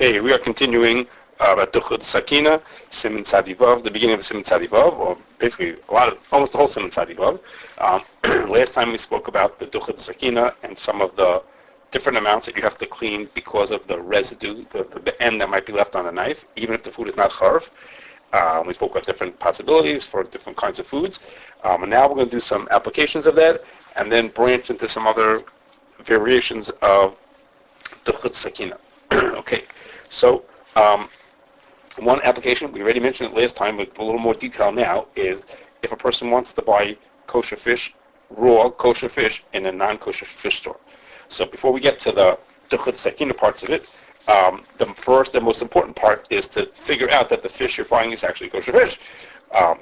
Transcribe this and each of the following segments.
Okay, we are continuing about Duchkah Sakina, Siman Tzadivav, the beginning of Siman Tzadivav, or basically almost the whole Siman Tzadivav. Last time we spoke about the Duchkah Sakina and some of the different amounts that you have to clean because of the residue, the end that might be left on the knife, even if the food is not charv. We spoke about different possibilities for different kinds of foods. And now we're going to do some applications of that and then branch into some other variations of Duchkah Sakina. Okay, so one application, we already mentioned it last time, but a little more detail now, is if a person wants to buy kosher fish, raw kosher fish in a non-kosher fish store. So before we get to the Duchkah Sakina parts of it, the first and most important part is to figure out that the fish you're buying is actually kosher fish.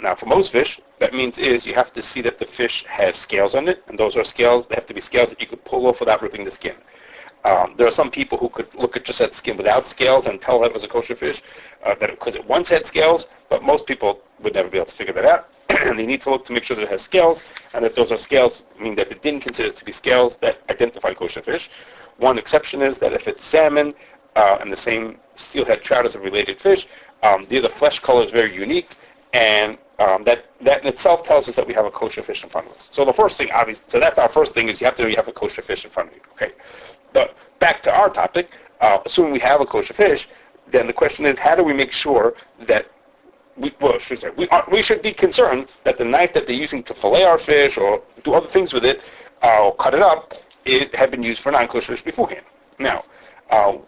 Now for most fish, that means you have to see that the fish has scales on it, and those are scales, they have to be scales that you could pull off without ripping the skin. There are some people who could look at just that skin without scales and tell that it was a kosher fish, because it once had scales, but most people would never be able to figure that out. And they need to look to make sure that it has scales, and that those are scales, meaning that they didn't consider it to be scales that identify kosher fish. One exception is that if it's salmon, and the same steelhead trout is a related fish, the flesh color is very unique, and that in itself tells us that we have a kosher fish in front of us. So the first thing, obviously, so that's our first thing, is you have to have a kosher fish in front of you. Okay. But back to our topic, assuming we have a kosher fish, then the question is, how do we make sure that we should be concerned that the knife that they're using to fillet our fish or do other things with it, or cut it up, it had been used for non-kosher fish beforehand. Now,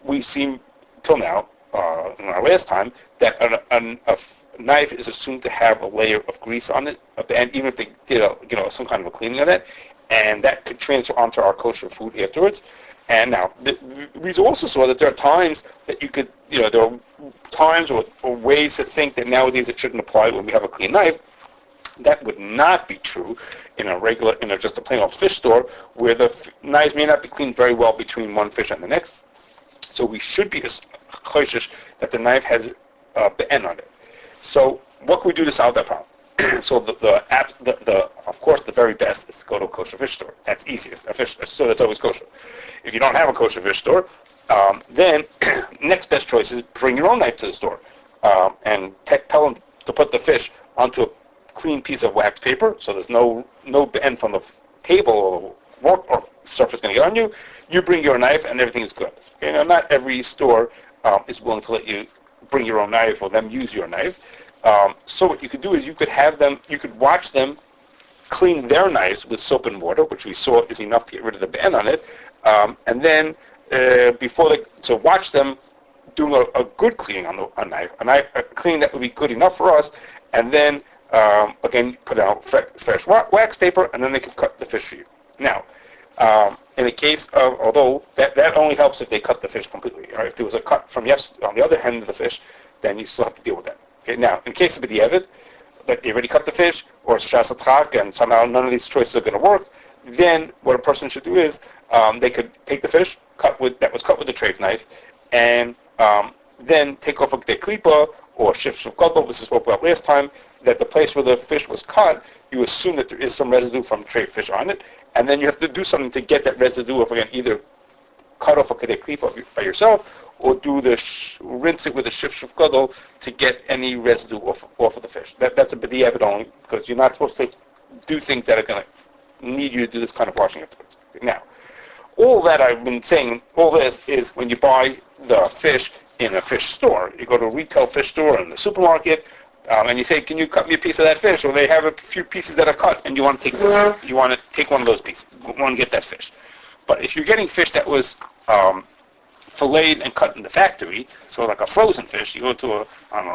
we see till now, in our last time, that a knife is assumed to have a layer of grease on it, and even if they did some kind of a cleaning of it, and that could transfer onto our kosher food afterwards. And now, we also saw that there are times that you could, there are times or ways to think that nowadays it shouldn't apply when we have a clean knife. That would not be true in just a plain old fish store, where the knives may not be cleaned very well between one fish and the next. So we should be cautious that the knife has the end on it. So what can we do to solve that problem? So of course the very best is to go to a kosher fish store. That's easiest. A store that's always kosher. If you don't have a kosher fish store, then next best choice is bring your own knife to the store and tell them to put the fish onto a clean piece of wax paper, so there's no end from the table or work or surface going to get on you. You bring your knife and everything is good. Okay? Now, not every store is willing to let you bring your own knife or them use your knife. So what you could do is you could watch them clean their knives with soap and water, which we saw is enough to get rid of the bend on it. And then watch them doing a good cleaning on a knife. A cleaning that would be good enough for us. And then again, put out fresh wax paper, and then they could cut the fish for you. Now, in the case of, although that only helps if they cut the fish completely. Or if there was a cut from on the other end of the fish, then you still have to deal with that. Okay. Now, in case of B'diavad, that they already cut the fish, or it's a shas atchak, and somehow none of these choices are going to work, then what a person should do is they could take the fish that was cut with a treif knife, and then take off a klipa or shif gadol, which is spoke about last time, that the place where the fish was cut, you assume that there is some residue from treif fish on it, and then you have to do something to get that residue off again, either cut off a klipa by yourself, or rinse it with a shif gadol to get any residue off of the fish. That's a b'diavad only, because you're not supposed to do things that are going to need you to do this kind of washing afterwards. Now, all that I've been saying, all this is when you buy the fish in a fish store. You go to a retail fish store in the supermarket, and you say, "Can you cut me a piece of that fish?" Or they have a few pieces that are cut, and you want to take one of those pieces. You want to get that fish. But if you're getting fish that was filleted and cut in the factory, so like a frozen fish, you go to a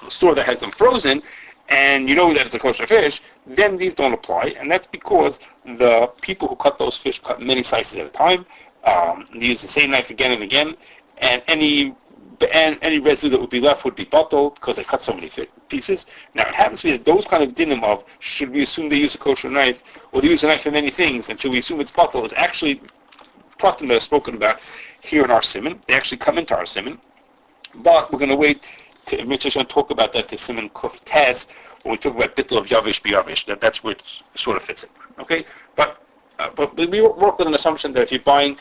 store that has them frozen, and you know that it's a kosher fish, then these don't apply, and that's because the people who cut those fish cut many slices at a time. They use the same knife again and again, and any residue that would be left would be Bitul, because they cut so many pieces. Now, it happens to be that those kind of dinim of, should we assume they use a kosher knife, or they use a knife for many things, and should we assume it's Bitul, is actually Pratim that is spoken about here in our Siman. They actually come into our Siman, but we're going to wait to talk about that to Siman Kuf Tes, when we talk about Bitul of Yavish B'Yavish, that's where it sort of fits in. Okay? But we work with an assumption that if you're buying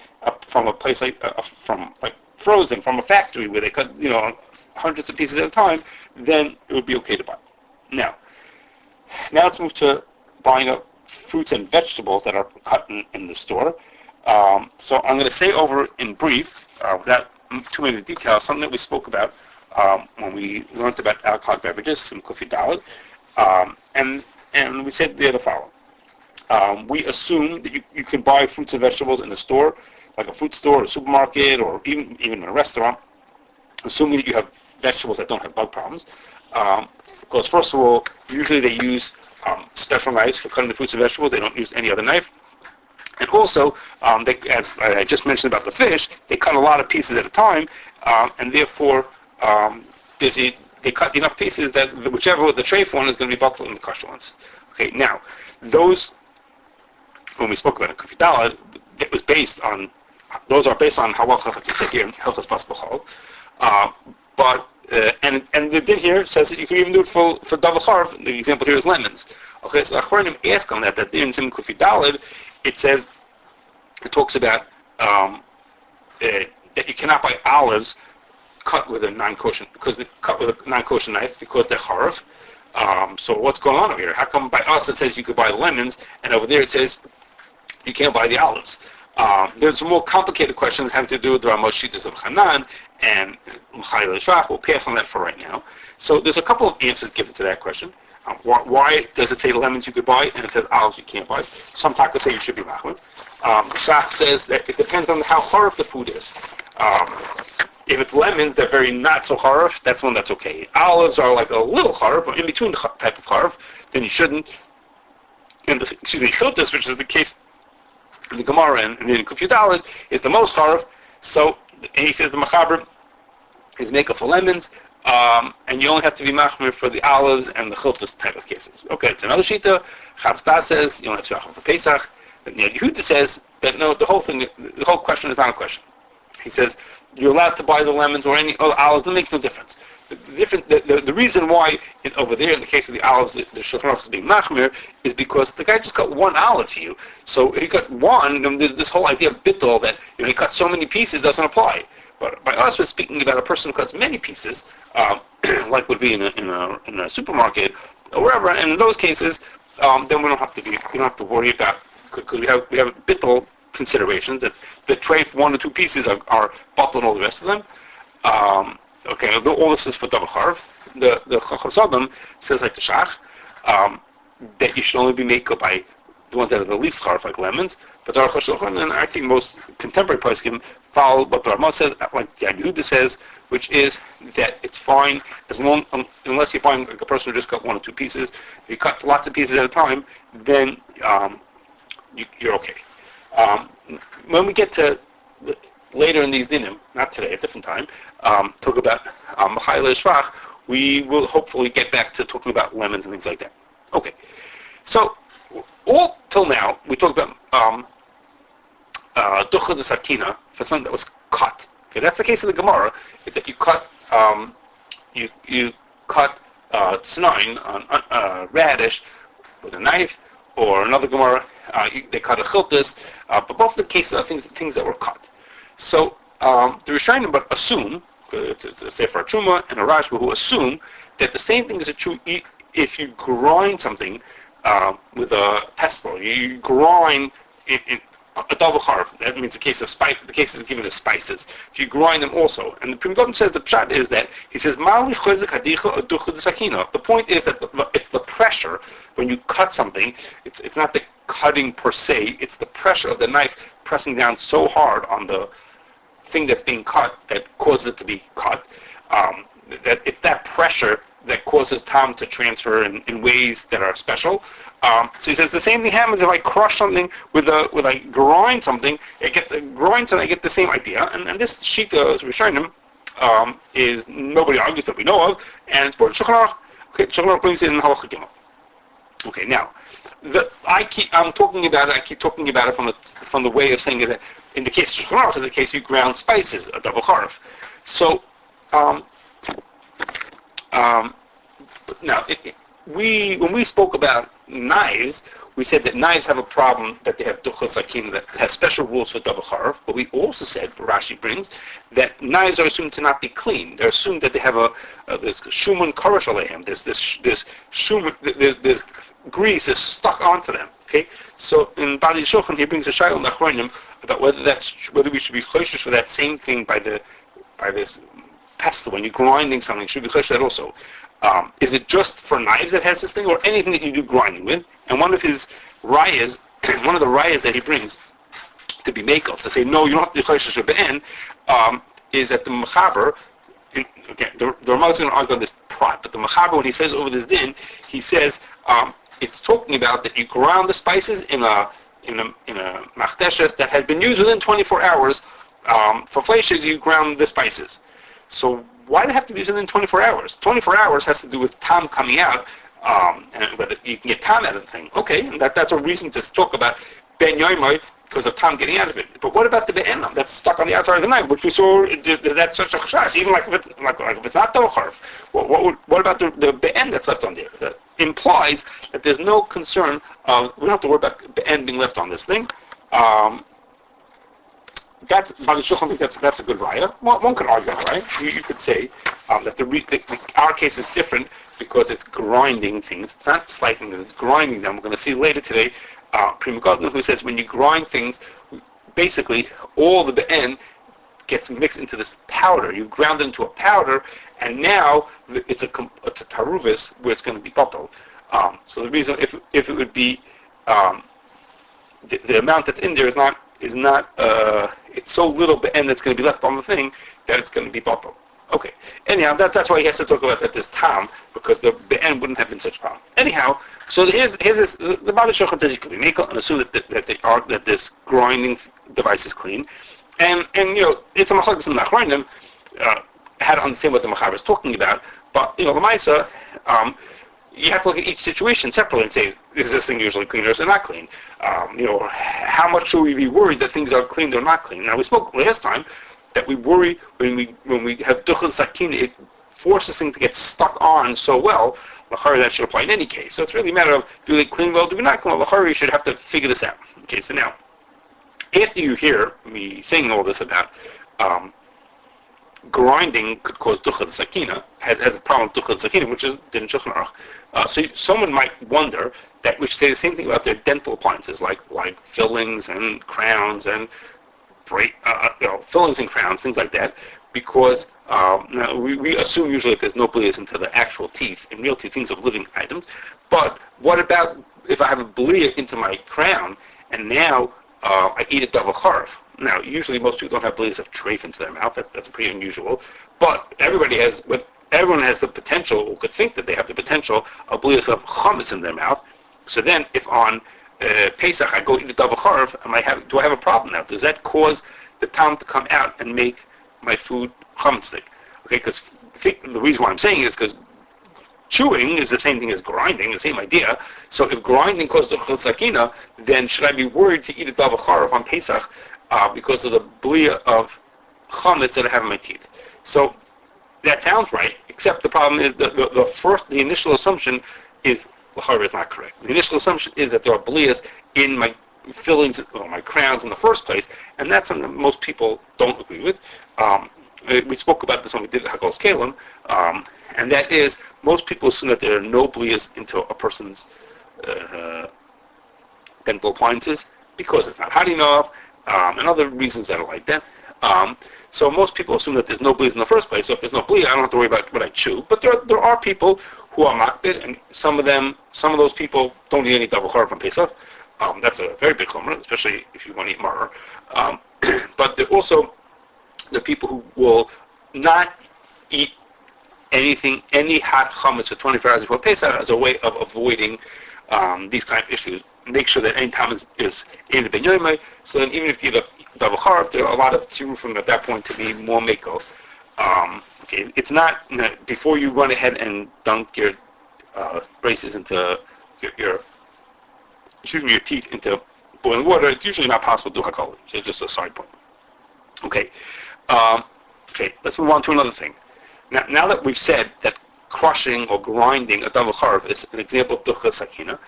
from a place like frozen from a factory where they cut, hundreds of pieces at a time, then it would be okay to buy. Now let's move to buying up fruits and vegetables that are cut in the store. So I'm going to say over in brief, without too many details, something that we spoke about when we learned about alcoholic beverages in Kufi Daled, and we said the following. We assume that you can buy fruits and vegetables in the store, like a fruit store, or a supermarket, or even in a restaurant, assuming that you have vegetables that don't have bug problems. Because first of all, usually they use special knives for cutting the fruits and vegetables. They don't use any other knife. And also, as I just mentioned about the fish, they cut a lot of pieces at a time, and therefore they cut enough pieces that whichever the treif one is going to be bucked in the kosher ones. Okay, now those, when we spoke about a Kufi Daled, it was based on, those are based on halacha here in Hilchos Bas B'chol, but and the din here says that you can even do it for davar charv. The example here is lemons. Okay, so the Achronim ask on that din in Kufi Daled, it talks about that you cannot buy olives cut with a non-kosher, because they cut with a non-kosher knife because they're charv. So what's going on over here? How come by us it says you could buy lemons, and over there it says you can't buy the olives? There's some more complicated questions having to do with the Ramos Shitas of Hanan and L'chayil Shvach. We'll pass on that for right now. So there's a couple of answers given to that question. Why does it say lemons you could buy and it says olives you can't buy? Some takas say you should be machmir. Shach says that it depends on how harif the food is. If it's lemons, they're very not so harif, that's one that's okay. Olives are like a little harif, or in between the type of harif, then you shouldn't. And the chiltas, which is the case in the Gemara and in Kufi Daled, is the most harif. So, and he says the machaber is makeup for lemons, and you only have to be machmir for the olives and the chiltas type of cases. Okay, it's another shita. Chavsta says you don't have to be machmir for Pesach. But Yehuda says that no, the whole question is not a question. He says you're allowed to buy the lemons or any other olives. That makes no difference. The reason why over there in the case of the olives the Shulchan Aruch is being machmir is because the guy just cut one olive for you. So if he cut one, then there's this whole idea of Bitul that he cut so many pieces doesn't apply. But by us, we're speaking about a person who cuts many pieces, like would be in a supermarket or wherever. And in those cases, then we don't have to worry about, because we have Bitul considerations that the treif 1 or 2 pieces are bottled and all the rest of them. Okay, all this is for davar charv. The Chacham says like the Shach that you should only be made by the ones that are the least charv, like lemons. But the Aruch and I think most contemporary poskim follow what the Ramah says, like the Yehuda says, which is that it's fine unless you're buying like a person who just cut 1 or 2 pieces. If you cut lots of pieces at a time, then you're okay. When we get to later in these dinim, not today, a different time, talk about L'chayil Shvach, we will hopefully get back to talking about lemons and things like that. Okay, so all till now we talked about Duchkah the Sakina for something that was cut. Okay, that's the case of the Gemara. Is that you cut you cut tznain on radish with a knife, or another Gemara they cut a chiltis, but both the cases are things that were cut. So the Rishonim but assume, it's a Sefer Truma and a Rashba who assume that the same thing is true if you grind something with a pestle. You grind in a davar charv. That means the case of spice. The case is given as spices. If you grind them also, and the Pri Megadim says the pshat is that he says mali chozek hadicha or duchkah sakina. The point is that it's the pressure when you cut something. It's not the cutting per se. It's the pressure of the knife pressing down so hard on the thing that's being cut that causes it to be cut. That it's that pressure that causes time to transfer in ways that are special. So he says the same thing happens if I crush something with I grind something. I get the same idea. And this shita, as we're showing him, is nobody argues that we know of, and it's brought Shulchan Aruch. Okay, Shulchan Aruch brings it in Halacha Gimel. Okay, now I keep talking about it from the way of saying that in the case of Shulchan Aruch is the case you ground spices, a davar charv. So now when we spoke about knives, we said that knives have a problem, that they have Duchkah Sakina, that has special rules for double charv. But we also said, Rashi brings, that knives are assumed to not be clean. They're assumed that they have this shuman karash alehem. This shuman, this grease is stuck onto them. Okay, so in Bali Shulchan he brings a shayla nachronim about whether we should be choshesh for that same thing by this pestle when you're grinding something. Should be choshesh that also. Is it just for knives that has this thing, or anything that you do grinding with? And one of his rayas, one of the rayas that he brings to be makeup, to say no, you don't have to be choshesh be'en, is that the mechaber. Again, the Ramah is going to argue on this prat, but the mechaber, when he says over this din, he says it's talking about that you ground the spices in a machdeshes that had been used within 24 hours. For fleshes, you ground the spices. So why do it have to be used within 24 hours? 24 hours has to do with tam coming out, and whether you can get tam out of the thing. Okay, and that's a reason to talk about ben yoimoy because of tam getting out of it. But what about the be'enam that's stuck on the outside of the knife, which we saw that's such a chashash, even like if it's not doucharv. What about the be'en that's left on there? That implies that there's no concern of, we don't have to worry about be'en being left on this thing. That's that's a good raya. One could argue that, right? You could say that our case is different because it's grinding things. It's not slicing them, it's grinding them. We're going to see later today Prima Gardner, who says when you grind things, basically all the be'en gets mixed into this powder. You ground it into a powder, and now it's a taruvis where it's going to be bottled. So the reason, if it would be the amount that's in there is not it's so little be'en that's going to be left on the thing that it's going to be bottled. Okay. Anyhow, that's why he has to talk about that this tam, because the be'en wouldn't have been such a problem. Anyhow, so here's this, the Bali Shulchan says you could be makel and assume that this grinding device is clean, and it's a machlokes in the achronim how to understand what the mechaber is talking about. But the ma'isa, you have to look at each situation separately and say, is this thing usually clean or is it not clean? How much should we be worried that things are clean or not clean? Now we spoke last time that we worry when we have duchkah sakin, it forces things to get stuck on so well. L'chari, that should apply in any case. So it's really a matter of, do they clean well, do we not clean well? L'chari, you should have to figure this out. Okay, so now, after you hear me saying all this about grinding could cause duchkah sakina, has a problem with duchkah sakina, which is din Shulchan Aruch. So someone might wonder that we should say the same thing about their dental appliances, like fillings and crowns and fillings and crowns, things like that, because now we assume usually that there's no blios into the actual teeth, in real teeth, things of living items. But what about if I have a blia into my crown and now I eat a double charv? Now, usually most people don't have blios of treif into their mouth. That's pretty unusual. But everyone has the potential, or could think that they have the potential of blios of chametz in their mouth. So then, if on Pesach I go eat a double charv, do I have a problem now? Does that cause the tam to come out and make my food chametzdik? Okay, because the reason why I'm saying it is because chewing is the same thing as grinding, the same idea. So if grinding causes the sakina, then should I be worried to eat a double charv on Pesach because of the blia of chametz that I have in my teeth? So that sounds right, except the problem is the initial assumption is l'chara is not correct. The initial assumption is that there are blias in my fillings or my crowns in the first place, and that's something that most people don't agree with. We spoke about this when we did Hagos Kalim, and that is most people assume that there are no blias into a person's dental appliances because it's not hot enough, and other reasons that are like that. So most people assume that there's no blias in the first place. So if there's no blia, I don't have to worry about what I chew. But there are people who are makbid, and some of those people don't eat any double charv from Pesach. That's a very big chomer, especially if you want to eat maror. But there are also the people who will not eat anything, any hot chametz for 24 hours before Pesach as a way of avoiding these kind of issues. Make sure that any time is in the ben yoimei, so then even if you eat a double charv, there are a lot of tzirufim at that point to be more mekel. Okay, it's not before you run ahead and dunk your braces into your teeth into boiling water. It's usually not possible to do hakol. It's just a side point. Okay. Okay. Let's move on to another thing. Now that we've said that crushing or grinding a double charv is an example of duchkah sakina,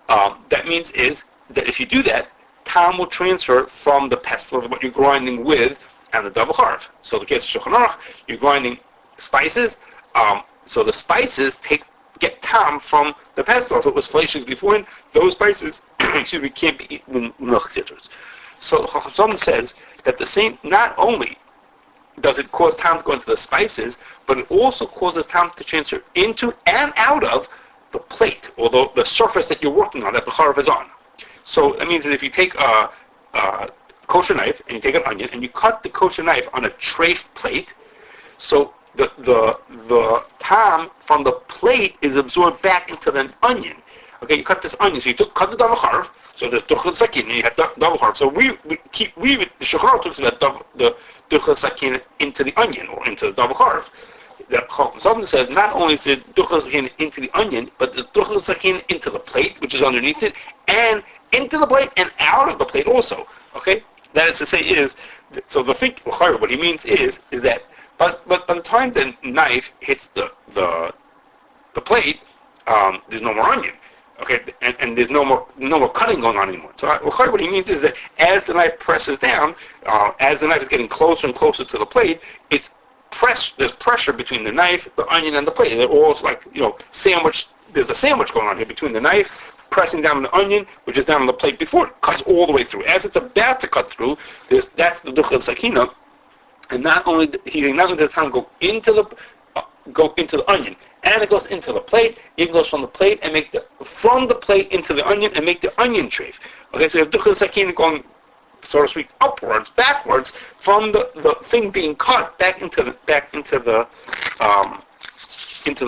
that means is that if you do that, tam will transfer from the pestle of what you're grinding with and the double harv. So in the case of Shulchan Aruch, you're grinding spices. So the spices get tam from the pestle. If it was fleshig before, those spices can't be eaten with milk citrus. So Shulchan says that the same, not only does it cause tam to go into the spices, but it also causes tam to transfer into and out of the plate, or the surface that you're working on, that the harv is on. So that means that if you take a kosher knife and you take an onion and you cut the kosher knife on a treif plate, so the tam from the plate is absorbed back into the onion. Okay, you cut this onion, so you cut the double harv, so there's duchkah sakin, and you have double harv. So the Shulchan Aruch talks about the duchkah sakin into the onion, or into the double harv. The Chacham says not only is the duchkah sakin into the onion, but the duchkah sakin into the plate, which is underneath it, and into the plate and out of the plate also. Okay, that is to say so the thing, what he means is that, but by the time the knife hits the plate, there's no more onion. Okay, and there's no more cutting going on anymore. So what he means is that as the knife presses down, as the knife is getting closer and closer to the plate, there's pressure between the knife, the onion, and the plate. They're all like, sandwich. There's a sandwich going on here between the knife pressing down on the onion, which is down on the plate before it cuts all the way through. As it's about to cut through, that's the duchkah sakina. And not only does the time go into the onion, and it goes into the plate, it goes from the plate and from the plate into the onion and make the onion treif. Okay, so you have duchkah sakina going, so to speak, upwards, backwards, from the thing being cut back into the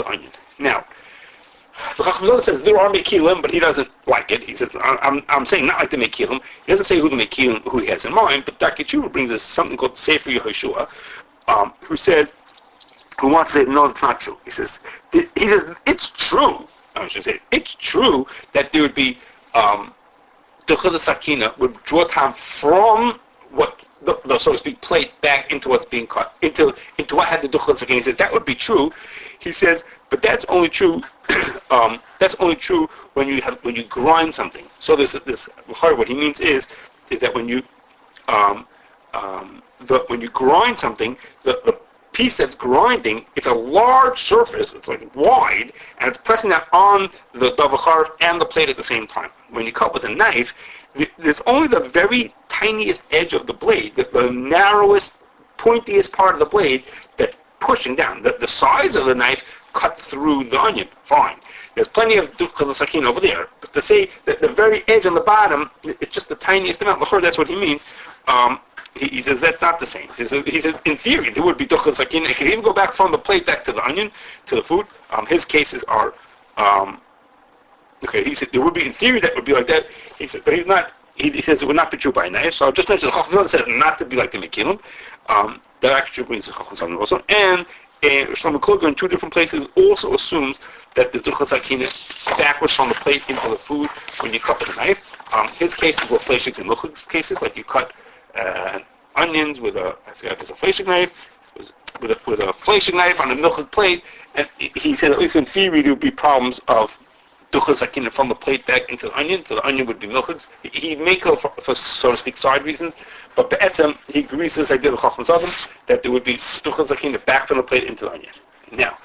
onion. Now, the Chacham says there are mekilim, but he doesn't like it. He says, I'm saying not like the mekilim. He doesn't say who the mekilim, who he has in mind, but Dr. Tshuva brings us something called Sefer Yehoshua, who wants to say, no, it's not true. He says, it's true. I should say, it's true that there would be duchkah sakina would draw time from what the so to speak plate back into what's being cut, into what had the duchkah sakina. He says that would be true. He says, but that's only true. That's only true when you grind something. So this what he means is that when you grind something, the piece that's grinding, it's a large surface, it's like wide, and it's pressing that on the double harv and the plate at the same time. When you cut with a knife, there's only the very tiniest edge of the blade, the narrowest, pointiest part of the blade that's pushing down. The size of the knife cut through the onion, fine. There's plenty of duchkah sakin over there. But to say that the very edge on the bottom, it's just the tiniest amount. That's what he means. He says that's not the same. He says in theory there would be duchkah sakin. It can even go back from the plate back to the onion, to the food. His cases are okay. He said there would be in theory that would be like that. He said, but he's not. He says it would not be true by knife. So I'll just mention the Chacham says not to be like the mekilim. That actually brings the Chacham also, and Shlomo Kluger in two different places also assumes that the duchkah sakina backwards from the plate into the food when you cut with a knife. His cases were fleshigs and milchigs cases, like you cut onions with I forgot if it's a fleshig knife, with a fleshig knife on a milchig plate, and he said at least in theory there would be problems of duchkah sakina from the plate back into the onion, so the onion would be milchigs. He may go for so to speak side reasons, but be'etzem he agrees to this idea of Chacham Zadim that there would be duchkah sakina back from the plate into the onion. Now,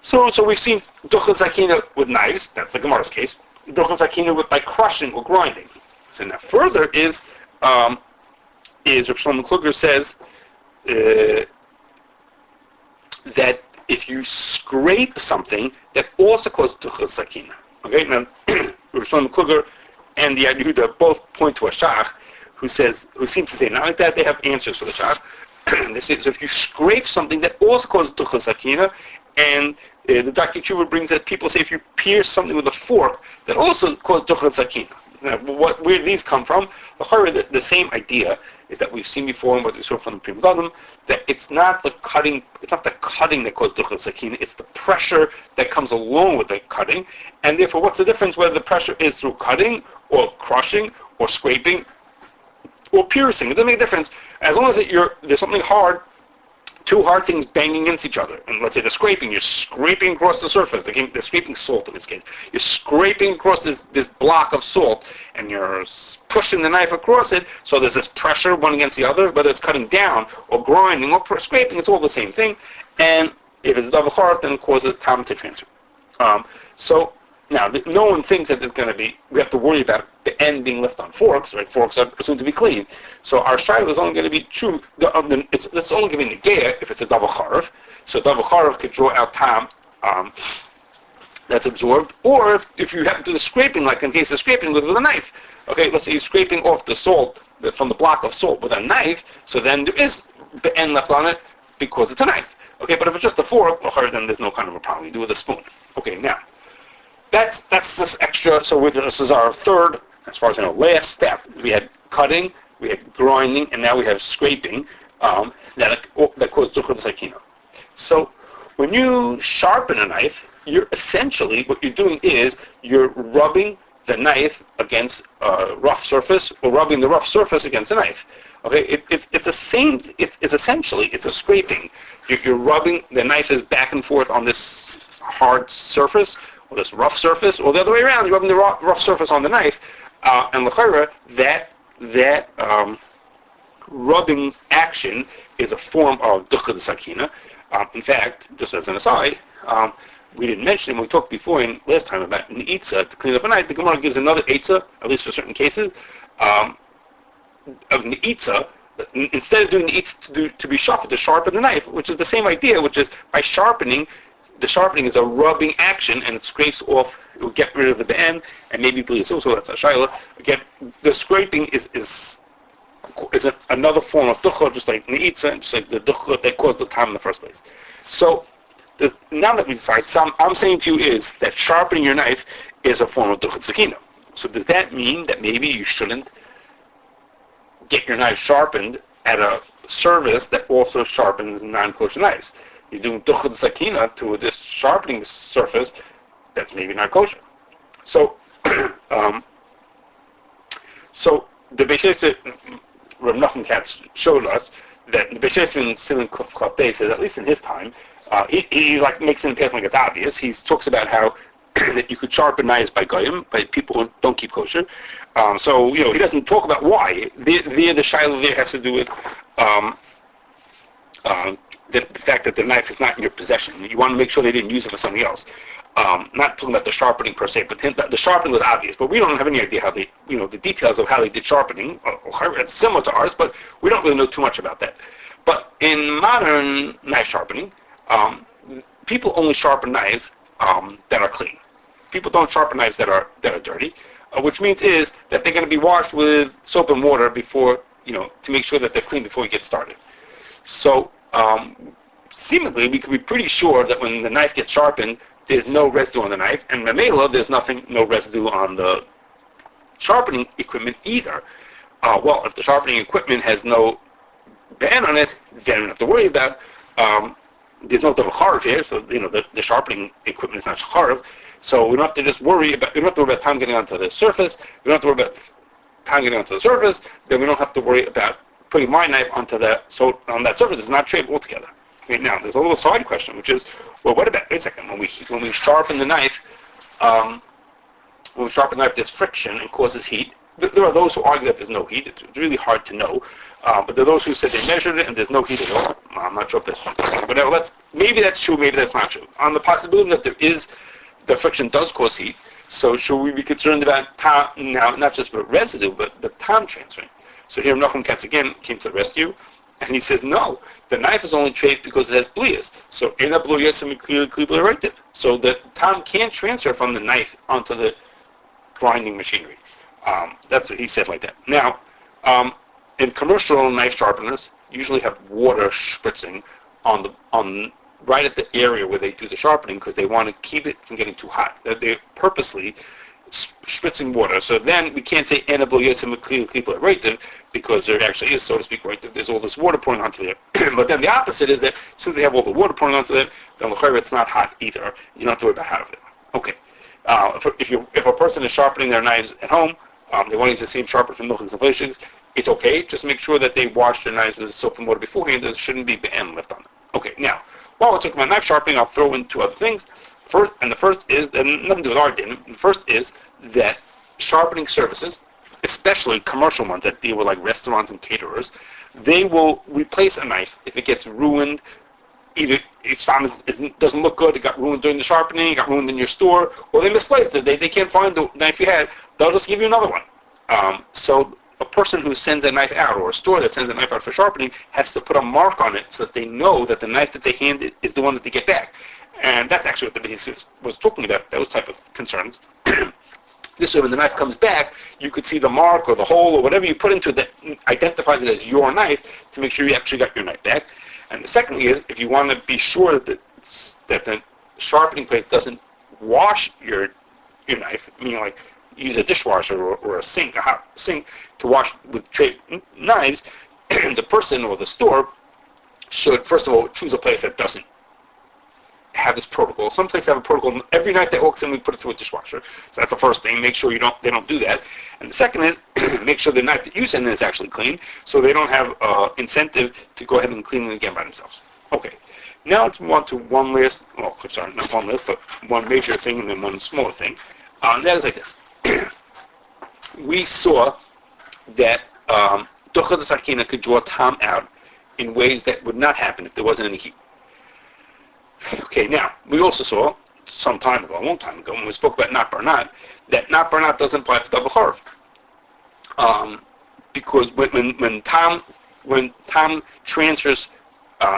so we've seen duchkah sakina with knives, that's the Gemara's case. Duchkah sakina by crushing or grinding. So now further is Rav Shlomo Kluger says that if you scrape something, that also causes duchkah sakina. Okay, now Rav Shlomo Kluger and the Yehuda both point to a shach who seems to say not like that. They have answers for the shach. They say so if you scrape something, that also causes duchkah sakina, and the Dr. Tshuva brings that people say if you pierce something with a fork, that also causes duchkah sakina. Now, where these come from? The same idea is that we've seen before, and what we saw from the Pri Megadim, that it's not the cutting that causes duchkah sakina, it's the pressure that comes along with the cutting, and therefore, what's the difference whether the pressure is through cutting, or crushing, or scraping, or piercing? It doesn't make a difference as long as there's something hard two hard things banging against each other. And let's say the scraping, you're scraping across the surface. They're scraping salt in this case. You're scraping across this block of salt, and you're pushing the knife across it, so there's this pressure one against the other, whether it's cutting down or grinding or scraping, it's all the same thing. And if it's double hard, then it causes tam to transfer. So now, no one thinks that there's going to be, we have to worry about the end being left on forks, right? Forks are assumed to be clean. So our shiloh is only going to be true, it's only going to be negea if it's a double charav. So double charav could draw out tam that's absorbed. Or if you happen to do the scraping, like in case of scraping with a knife. Okay, let's say you're scraping off the salt from the block of salt with a knife, so then there is the end left on it because it's a knife. Okay, but if it's just a fork, then there's no kind of a problem. You do it with a spoon. Okay, now, that's this extra, so this is our third, as far as I know, last step. We had cutting, we had grinding, and now we have scraping that causes Duchkah Sakina. So when you sharpen a knife, you're essentially, what you're doing is you're rubbing the knife against a rough surface, or rubbing the rough surface against a knife. Okay, it's essentially a scraping. You're rubbing, the knife is back and forth on this hard surface, or this rough surface, or the other way around, you're rubbing the rough surface on the knife, and l'chayra, that rubbing action is a form of Duchkah Sakina. In fact, just as an aside, we didn't mention it when we talked before last time about neitza, to clean up a knife. The Gemara gives another eitzah, at least for certain cases, of neitza. Instead of doing neitza to be sharpened, to sharpen the knife, which is the same idea, which is by sharpening. The sharpening is a rubbing action, and it scrapes off. It will get rid of the be'en, and maybe Blios also. That's a shayla. Again, the scraping is another form of duchkah, just like neitza, just like the duchkah that caused the time in the first place. So now that we decide, I'm saying to you is that sharpening your knife is a form of Duchkah Sakina. So does that mean that maybe you shouldn't get your knife sharpened at a service that also sharpens non-kosher knives? You're doing Duchkah Sakina to this sharpening surface that's maybe not kosher. So, so the Beis Rav Nachman Katz showed us that the Beis in Siman Kuf Chaf Beis says, at least in his time, he like makes it in passing like it's obvious. He talks about how that you could sharpen knives by goyim, by people who don't keep kosher. So he doesn't talk about why. The shiloh there has to do with the fact that the knife is not in your possession. You want to make sure they didn't use it for something else. Not talking about the sharpening per se, but the sharpening was obvious. But we don't have any idea how they, the details of how they did sharpening. It's similar to ours, but we don't really know too much about that. But in modern knife sharpening, people only sharpen knives that are clean. People don't sharpen knives that are dirty, which means is that they're going to be washed with soap and water before, to make sure that they're clean before you get started. So, seemingly, we can be pretty sure that when the knife gets sharpened, there's no residue on the knife, and memela, there's no residue on the sharpening equipment either. Well, if the sharpening equipment has no ban on it, then you don't have to worry about. There's no double charav here, so the sharpening equipment is not charav. So we don't have to just worry about. We don't have to worry about time getting onto the surface. We don't have to worry about time getting onto the surface. Then we don't have to worry about putting my knife on that surface. It's not trade altogether. Okay, now there's a little side question, which is, well, what about? Wait a second. When we sharpen the knife, there's friction and causes heat. There are those who argue that there's no heat. It's really hard to know. But there are those who said they measured it and there's no heat at all. I'm not sure if that's true. But maybe that's true, maybe that's not true. On the possibility that the friction does cause heat, so should we be concerned about time, now, not just about residue, but the time transferring? So here Nachum Katz again came to the rescue, and he says, no, the knife is only traced because it has Blios. So so the time can't transfer from the knife onto the grinding machinery. That's what he said like that. Now, in commercial knife sharpeners, usually have water spritzing on right at the area where they do the sharpening because they want to keep it from getting too hot. They're purposely spritzing water. So then we can't say because there actually is, so to speak, right. There's all this water pouring onto there. But then the opposite is that since they have all the water pouring onto it, then it's not hot either. You don't have to worry about hot of it. Okay. If a person is sharpening their knives at home, they want to use the same sharpener for milking and it's okay. Just make sure that they wash their knives with soap and water beforehand. There shouldn't be BM left on them. Okay, now, while we're talking about knife sharpening, I'll throw in two other things. The first is, and nothing to do with our din, the first is that sharpening services, especially commercial ones that deal with like restaurants and caterers, they will replace a knife if it gets ruined. Either it doesn't look good, it got ruined during the sharpening, it got ruined in your store, or they misplaced it, they can't find the knife you had, they'll just give you another one. So a person who sends a knife out, or a store that sends a knife out for sharpening, has to put a mark on it so that they know that the knife that they handed is the one that they get back. And that's actually what the Blios was talking about, those type of concerns. This way, when the knife comes back, you could see the mark or the hole or whatever you put into it that identifies it as your knife to make sure you actually got your knife back. And the second is, if you want to be sure that the sharpening place doesn't wash your knife, meaning like use a dishwasher or a hot sink to wash with tray knives, the person or the store should, first of all, choose a place that doesn't have this protocol. Some places have a protocol. Every knife that walks in, we put it through a dishwasher. So that's the first thing. Make sure they don't do that. And the second is make sure the knife that you send in is actually clean, so they don't have incentive to go ahead and clean it again by themselves. Okay. Now let's move on to one last, not one last, but one major thing and then one smaller thing. And that is like this. We saw that Duchkah the Sakina could draw Tom out in ways that would not happen if there wasn't any heat. Okay, now, we also saw, some time ago, a long time ago, when we spoke about not barnat, that not barnat doesn't apply for double charv. Because when Tom transfers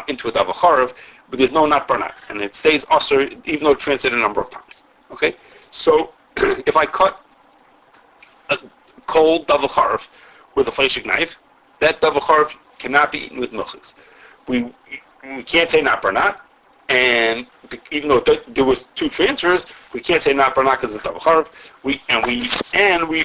into a double charv, but there's no not barnat, and it stays usher, even though it transferred a number of times. Okay? So, if I cut a cold double charv with a fleshig knife, that double charv cannot be eaten with milchis. We can't say not barnat, and even though there was two transfers, we can't say not barnat because it's double charv. We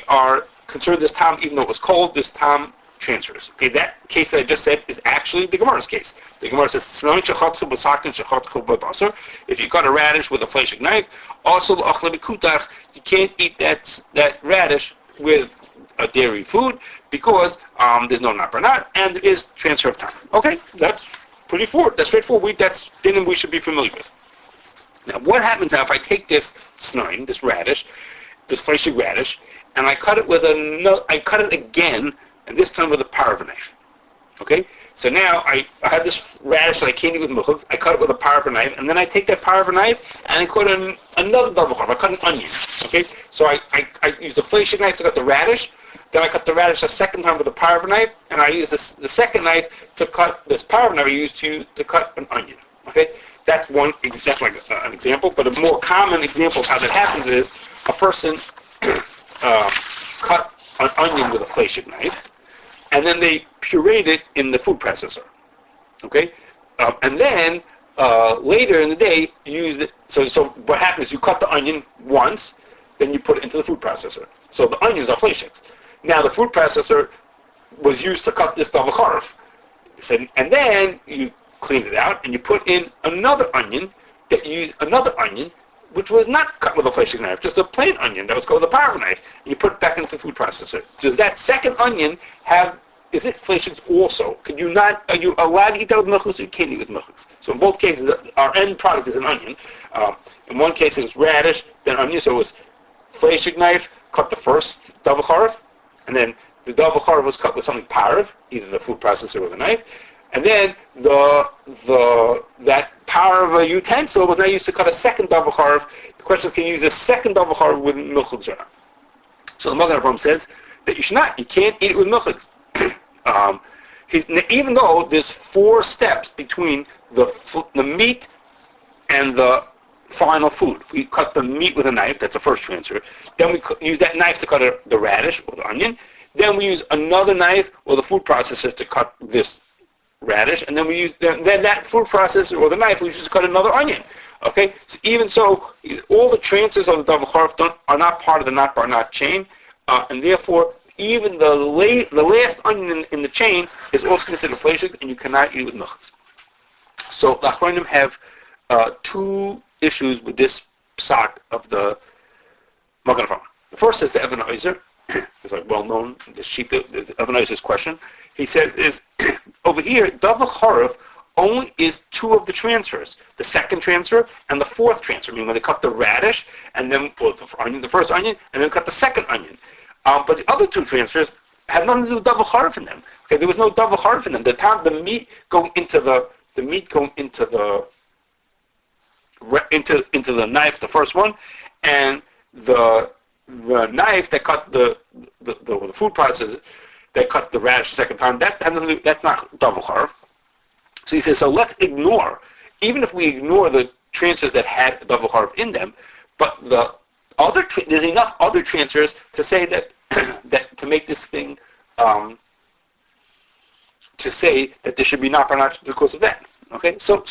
are concerned this time, even though it was cold, this time transfers. Okay, that case that I just said is actually the Gemara's case. The Gemara says, if you cut a radish with a fleshig knife, also you can't eat that radish with a dairy food because there's no not barnat and there is transfer of time. Okay, that's pretty forward. That's straightforward. That's thing we should be familiar with. Now, what happens now if I take this snine, this radish, this fleshig radish, and I cut it I cut it again, and this time with a parva knife. Okay? So now I have this radish that I can't eat with milchus. I cut it with a parva knife, and then I take that parva knife and I cut another double charv. I cut an onion. Okay? So I use the fleshig knife to cut the radish. Then I cut the radish a second time with a parva knife, and I use the second knife to cut this parva knife I used to cut an onion. Okay, that's like an example. But a more common example of how that happens is a person cut an onion with a fleshig knife, and then they pureed it in the food processor. Okay, and then later in the day you use it. So what happens is you cut the onion once, then you put it into the food processor. So the onions are fleshigs. Now the food processor was used to cut this double charv. And then you clean it out and you put in another onion which was not cut with a fleshig knife, just a plain onion that was cut with a parva knife, and you put it back into the food processor. Does that second onion is it fleshigs also? Are you allowed to eat that with milchus or you can't eat with milchus? So in both cases, our end product is an onion. In one case it was radish, then onion, so it was fleshig knife, cut the first double charv, and then the double charv was cut with something parv, either the food processor or the knife, and then that parv utensil was now used to cut a second double charv. The question is, can you use a second double charv with milchus or not? So the Magen Avraham says that you should not. You can't eat it with milchus. Even though there's 4 steps between the meat and the final food. We cut the meat with a knife, that's the first transfer. Then we use that knife to cut the radish or the onion. Then we use another knife or the food processor to cut this radish. And then we use then that food processor or the knife, we use to cut another onion. Okay? So even so, all the transfers of the double charv are not part of the not barnat chain. And therefore, even the last onion in the chain is also considered fleshig, and you cannot eat with milchus. So the Achronim have 2 issues with this psak of the Magen Avraham. The first is the Even Ozer. It's like well known, the Even Ozer's question. He says is over here, double charv only is two of the transfers, the second transfer and the fourth transfer, meaning when they cut the radish and then the first onion and then cut the second onion. But the other two transfers had nothing to do with double harv in them. Okay, there was no double harv in them. The meat going into the knife, the first one, and the knife that cut the food processor that cut the radish the second time, that's not double harv. So he says, so let's ignore, even if we ignore the transfers that had double harv in them, but there's enough other transfers to say that that to make this thing to say that there should be not because of that. Okay, so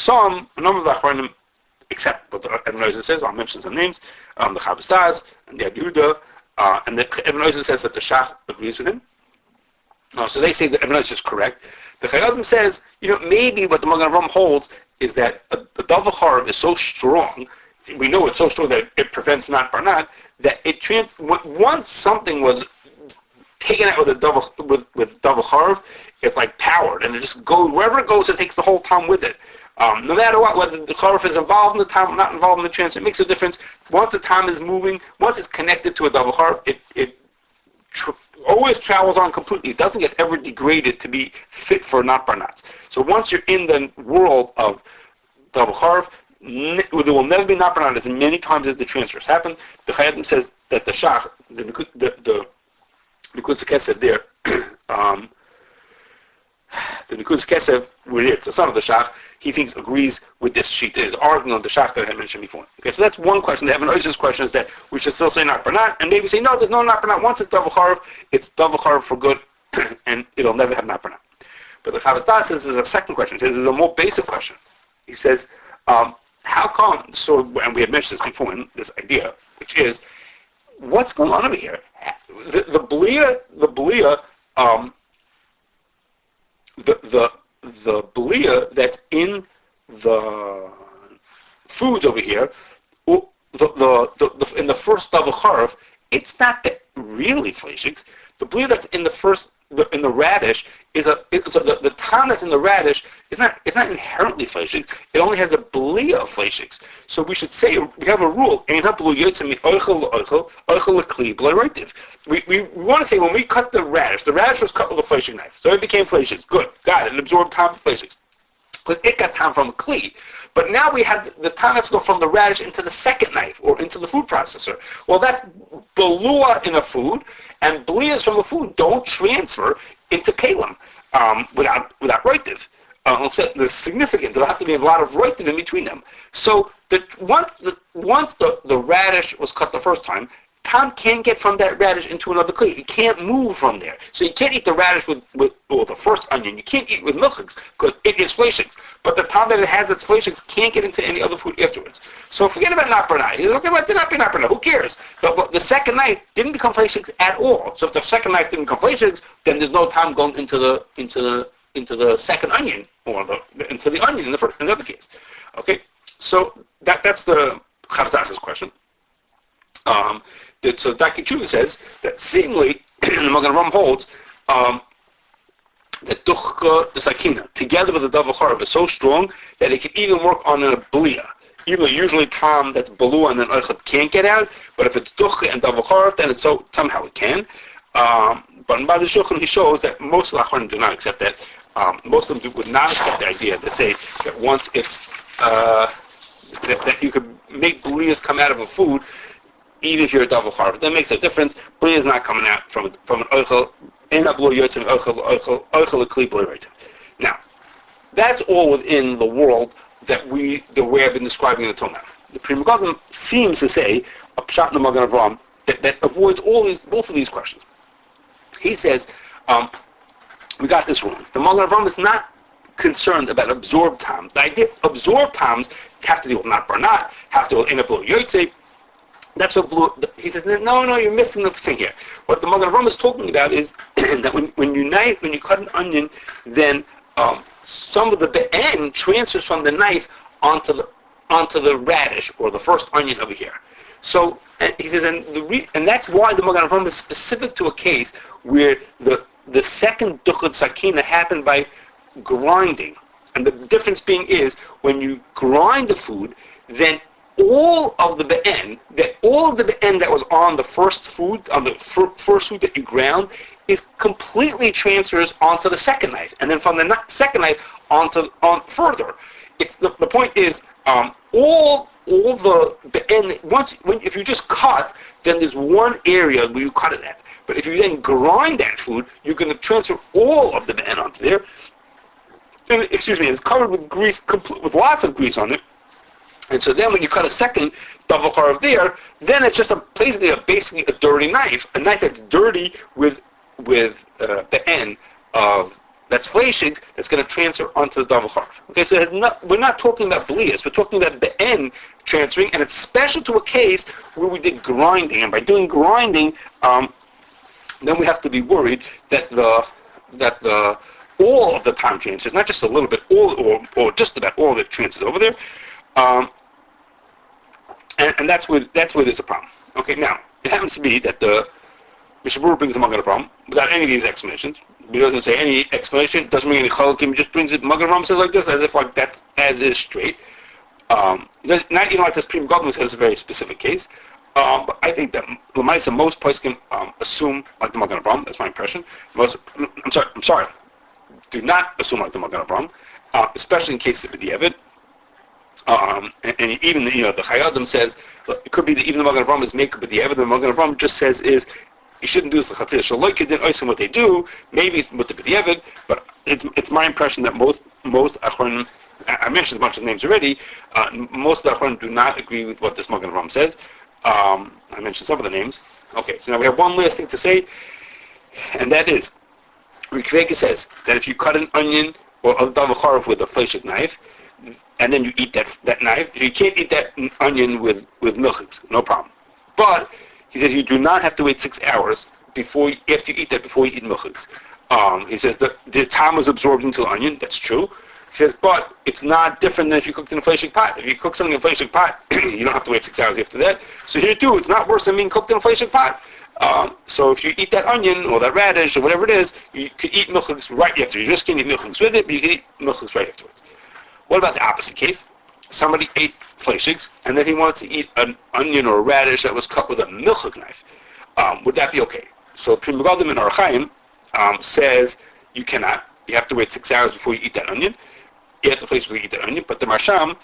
a number of the Achronim accept what the Ibn Ozer says. I'll mention some names. The Chabastaz and the Yehuda, and the Ibn Ozer says that the Shach agrees with him. So they say that Ibn Ozer is correct. The Chayyim says, maybe what the Magen Avraham holds is that the double harv is so strong. We know it's so strong that it prevents not barnat, that once something was taken out with double harv, it's like powered, and it just goes wherever it goes. It takes the whole time with it. No matter what, whether the harv is involved in the time or not involved in the transfer, it makes a difference. Once the time is moving, once it's connected to a double harv, it always travels on completely. It doesn't get ever degraded to be fit for not barnats. So once you're in the world of double harv, there will never be not barnat as many times as the transfers happen. The Chayyim says that the Shach, the Nikudas Kesev there, the Nikudas Kesev, it's the son of the Shach, he thinks agrees with this sheet. It is arguing on the Shach that I had mentioned before. Okay, so that's one question. The Ibn Ozer's question is that we should still say not barnat, and maybe say no, there's no not barnat. Once it's double harv, it's double harv for good, and it'll never have not barnat. But the Chavaz says there's a second question. He says there's a more basic question. He says, how come? So, and we had mentioned this before in this idea, which is, what's going on over here? The blia that's in the foods over here, in the first double harv, it's not that really fleishigs. The blia that's in the radish the tan that's in the radish it's not inherently fleishigs. It only has a blia of fleishigs. So we should say we have a rule. We want to say when we cut the radish was cut with a fleshig knife, so it became fleishigs. Good, got it. It absorbed time of fleishigs because it got time from a kli. But now we have the time that's go from the radish into the second knife or into the food processor. Well, that's balua in a food, and blias from a food don't transfer into kalim without roitiv. There's significant. There'll have to be a lot of roitiv in between them. So once the radish was cut the first time, Tom can't get from that radish into another kli. He can't move from there. So you can't eat the radish with the first onion. You can't eat with milchigs because it is fleishigs. But the time that it has its fleishigs can't get into any other food afterwards. So forget about not barnat. He says, okay, let it not be not barnat. Who cares? But the second knife didn't become fleishigs at all. So if the second knife didn't become fleishigs, then there's no time going into the second onion or into the onion in the other case. Okay, so that's the Chavzas's question. So Daki Tshuva says that seemingly the Magen Avraham holds that Duchkah, the Sakina, together with the double harv is so strong that it can even work on a blia. Even though usually Tom that's balua and then Eichot can't get out, but if it's Duchkah and double harv, then it's somehow it can. But in the Shulchan he shows that most of the Achronim do not accept that. Most of them would not accept the idea. They say that once it's that you could make blias come out of a food, even if you're a double harv. That makes a difference. Blia is not coming out from an oichel. Now, that's all within the world that we have been describing in the Torah. The Pri Megadim seems to say a pshat in the Magen Avraham that avoids both of these questions. He says, we got this wrong. The Magen Avraham is not concerned about absorbed time. The idea of absorbed times have to do with not barnat, have to do with inablu yotze. That's what he says. No, you're missing the thing here. What the Magen Avraham is talking about is that when you cut an onion, then some of the end transfers from the knife onto the radish or the first onion over here. So he says, and that's why the Magen Avraham is specific to a case where the second Duchkah Sakina happened by grinding. And the difference being is when you grind the food, then all of the be'en that was on the first food, on the first food that you ground, is completely transfers onto the second knife, and then from the second knife on further. It's the point is all the be'en if you just cut, then there's one area where you cut it at. But if you then grind that food, you're going to transfer all of the be'en onto there. And, it's covered with grease, with lots of grease on it. And so then when you cut a second double charav there, then it's just basically a dirty knife, a knife that's dirty with the end of that's fleshings that's going to transfer onto the double charav. Okay, so we're not talking about Blios, we're talking about the end transferring, and it's special to a case where we did grinding, and by doing grinding, then we have to be worried that the all of the time transfers, not just a little bit, all or just about all of it transfers over there. And that's where there's a problem. Okay, now, it happens to be that the Mishabur brings the Magen Avraham without any of these explanations. He doesn't say any explanation, doesn't mean any chalakim, he just brings it, Magen Avraham says like this, as if like that's as is straight. Not even like this Prima Godless has a very specific case. But I think that Lamaisa, most poskim assume like the Magen Avraham, that's my impression. I'm sorry, do not assume like the Magen Avraham, especially in cases of B'diavad. And even the Chayadim says it could be that even the Magen Avraham is make up with the evidence. The Magen Avraham just says is you shouldn't do this l'chatchila shaloika din oisim what they do. Maybe it's with the evidence, but it's my impression that most achronim, I mentioned a bunch of names already. Most of the achronim do not agree with what this Magen Avraham says. I mentioned some of the names. Okay, so now we have one last thing to say, and that is Rikveka says that if you cut an onion or a double charav with a fleshik knife, and then you eat that knife, you can't eat that onion with milchiks, no problem. But he says you do not have to wait 6 hours after you eat that before you eat milchiks. He says the time was absorbed into the onion. That's true. He says, but it's not different than if you cooked in a fleshik pot. If you cook something in a fleshik pot, you don't have to wait 6 hours after that. So here too, it's not worse than being cooked in a fleshik pot. So if you eat that onion or that radish or whatever it is, you could eat milchiks right after. You just can't eat milchiks with it, but you can eat milchiks right afterwards. What about the opposite case? Somebody ate fleshigs, and then he wants to eat an onion or a radish that was cut with a milchik knife. Would that be okay? So Prima Gadim in Aruch says you cannot. You have to wait 6 hours before you eat that onion. You have to place where you eat that onion. But the Marsham,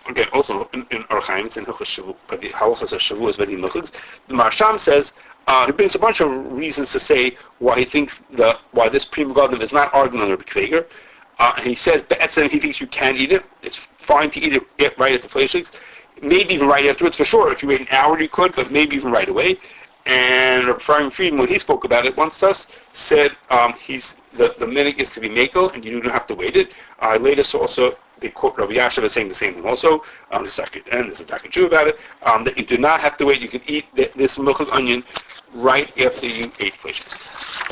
again, also in Aruch it's in Hilchos but the halachas of Shavuos by the milchiks. The Marsham says he brings a bunch of reasons to say why he thinks why this Prima Gadim is not arguing on Rabbi Kveiger. And he says, Be'etzem, he thinks you can eat it. It's fine to eat it right at the fleshings. Maybe even right afterwards, for sure. If you wait an hour, you could, but maybe even right away. And Rabbi Ephraim Friedman, when he spoke about it once to us, said the minig is to be makel, and you don't have to wait it. Later also, they quote Rabbi Yashav as saying the same thing also. There's a Taka Jew about it, that you do not have to wait. You can eat this milchik onion right after you ate fleshings.